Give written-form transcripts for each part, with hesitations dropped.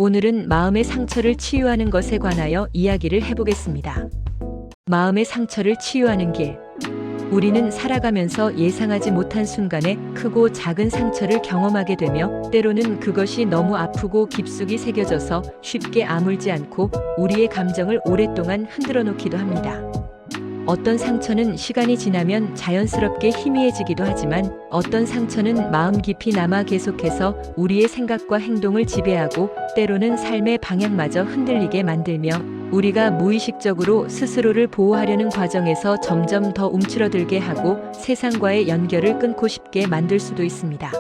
오늘은 마음의 상처를 치유하는 것에 관하여 이야기를 해보겠습니다. 마음의 상처를 치유하는 길. 우리는 살아가면서 예상하지 못한 순간에 크고 작은 상처를 경험하게 되며 때로는 그것이 너무 아프고 깊숙이 새겨져서 쉽게 아물지 않고 우리의 감정을 오랫동안 흔들어 놓기도 합니다. 어떤 상처는 시간이 지나면 자연스럽게 희미해지기도 하지만 어떤 상처는 마음 깊이 남아 계속해서 우리의 생각과 행동을 지배하고 때로는 삶의 방향마저 흔들리게 만들며 우리가 무의식적으로 스스로를 보호하려는 과정에서 점점 더 움츠러들게 하고 세상과의 연결을 끊고 싶게 만들 수도 있습니다.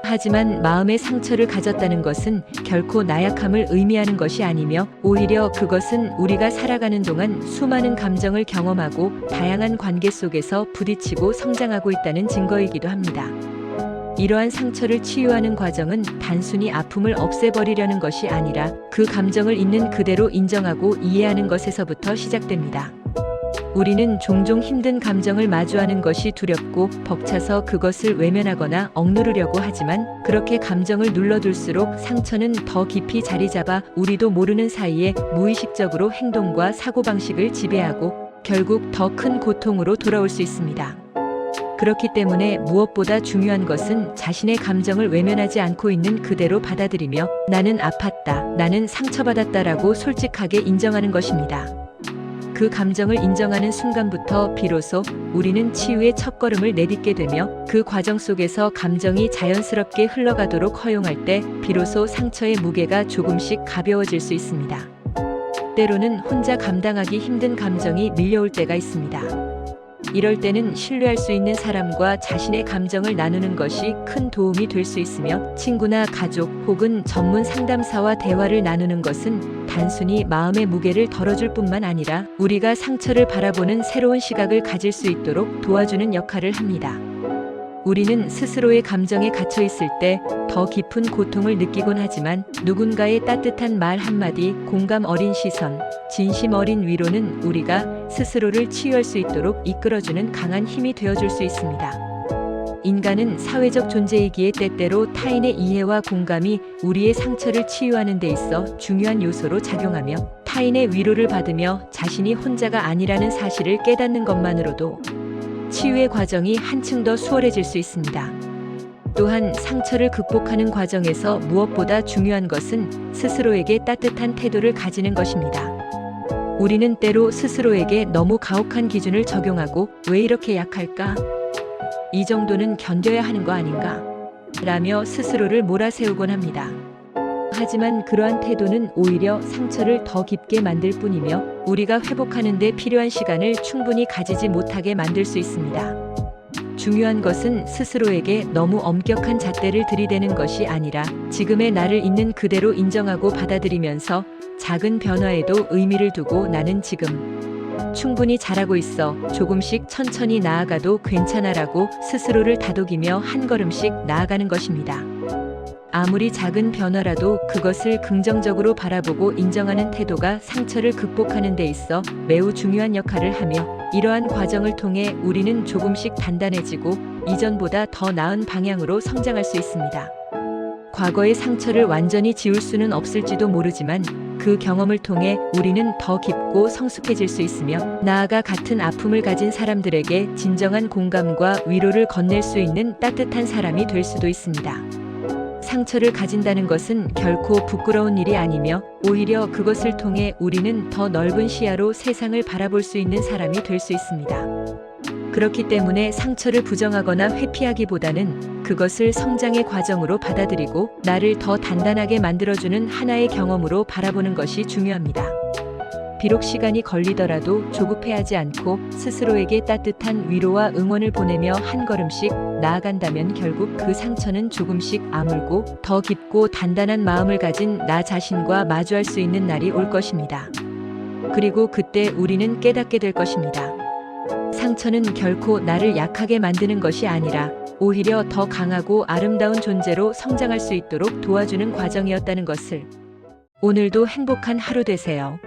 하지만 마음의 상처를 가졌다는 것은 결코 나약함을 의미하는 것이 아니며 오히려 그것은 우리가 살아가는 동안 수많은 감정을 경험하고 다양한 관계 속에서 부딪히고 성장하고 있다는 증거이기도 합니다. 이러한 상처를 치유하는 과정은 단순히 아픔을 없애버리려는 것이 아니라 그 감정을 있는 그대로 인정하고 이해하는 것에서부터 시작됩니다. 우리는 종종 힘든 감정을 마주하는 것이 두렵고 벅차서 그것을 외면하거나 억누르려고 하지만 그렇게 감정을 눌러둘수록 상처는 더 깊이 자리 잡아 우리도 모르는 사이에 무의식적으로 행동과 사고방식을 지배하고 결국 더 큰 고통으로 돌아올 수 있습니다. 그렇기 때문에 무엇보다 중요한 것은 자신의 감정을 외면하지 않고 있는 그대로 받아들이며 나는 아팠다, 나는 상처받았다라고 솔직하게 인정하는 것입니다. 그 감정을 인정하는 순간부터 비로소 우리는 치유의 첫걸음을 내딛게 되며 그 과정 속에서 감정이 자연스럽게 흘러가도록 허용할 때 비로소 상처의 무게가 조금씩 가벼워질 수 있습니다. 때로는 혼자 감당하기 힘든 감정이 밀려올 때가 있습니다. 이럴 때는 신뢰할 수 있는 사람과 자신의 감정을 나누는 것이 큰 도움이 될 수 있으며 친구나 가족 혹은 전문 상담사와 대화를 나누는 것은 단순히 마음의 무게를 덜어줄 뿐만 아니라 우리가 상처를 바라보는 새로운 시각을 가질 수 있도록 도와주는 역할을 합니다. 우리는 스스로의 감정에 갇혀 있을 때 더 깊은 고통을 느끼곤 하지만 누군가의 따뜻한 말 한마디, 공감 어린 시선, 진심 어린 위로는 우리가 스스로를 치유할 수 있도록 이끌어주는 강한 힘이 되어줄 수 있습니다. 인간은 사회적 존재이기에 때때로 타인의 이해와 공감이 우리의 상처를 치유하는 데 있어 중요한 요소로 작용하며 타인의 위로를 받으며 자신이 혼자가 아니라는 사실을 깨닫는 것만으로도 치유의 과정이 한층 더 수월해질 수 있습니다. 또한 상처를 극복하는 과정에서 무엇보다 중요한 것은 스스로에게 따뜻한 태도를 가지는 것입니다. 우리는 때로 스스로에게 너무 가혹한 기준을 적용하고 왜 이렇게 약할까? 이 정도는 견뎌야 하는 거 아닌가? 라며 스스로를 몰아세우곤 합니다. 하지만 그러한 태도는 오히려 상처를 더 깊게 만들 뿐이며 우리가 회복하는 데 필요한 시간을 충분히 가지지 못하게 만들 수 있습니다. 중요한 것은 스스로에게 너무 엄격한 잣대를 들이대는 것이 아니라 지금의 나를 있는 그대로 인정하고 받아들이면서 작은 변화에도 의미를 두고 나는 지금 충분히 잘하고 있어, 조금씩 천천히 나아가도 괜찮아라고 스스로를 다독이며 한 걸음씩 나아가는 것입니다. 아무리 작은 변화라도 그것을 긍정적으로 바라보고 인정하는 태도가 상처를 극복하는 데 있어 매우 중요한 역할을 하며 이러한 과정을 통해 우리는 조금씩 단단해지고 이전보다 더 나은 방향으로 성장할 수 있습니다. 과거의 상처를 완전히 지울 수는 없을지도 모르지만 그 경험을 통해 우리는 더 깊고 성숙해질 수 있으며 나아가 같은 아픔을 가진 사람들에게 진정한 공감과 위로를 건넬 수 있는 따뜻한 사람이 될 수도 있습니다. 상처를 가진다는 것은 결코 부끄러운 일이 아니며 오히려 그것을 통해 우리는 더 넓은 시야로 세상을 바라볼 수 있는 사람이 될 수 있습니다. 그렇기 때문에 상처를 부정하거나 회피하기보다는 그것을 성장의 과정으로 받아들이고 나를 더 단단하게 만들어주는 하나의 경험으로 바라보는 것이 중요합니다. 비록 시간이 걸리더라도 조급해하지 않고 스스로에게 따뜻한 위로와 응원을 보내며 한 걸음씩 나아간다면 결국 그 상처는 조금씩 아물고 더 깊고 단단한 마음을 가진 나 자신과 마주할 수 있는 날이 올 것입니다. 그리고 그때 우리는 깨닫게 될 것입니다. 상처는 결코 나를 약하게 만드는 것이 아니라 오히려 더 강하고 아름다운 존재로 성장할 수 있도록 도와주는 과정이었다는 것을. 오늘도 행복한 하루 되세요.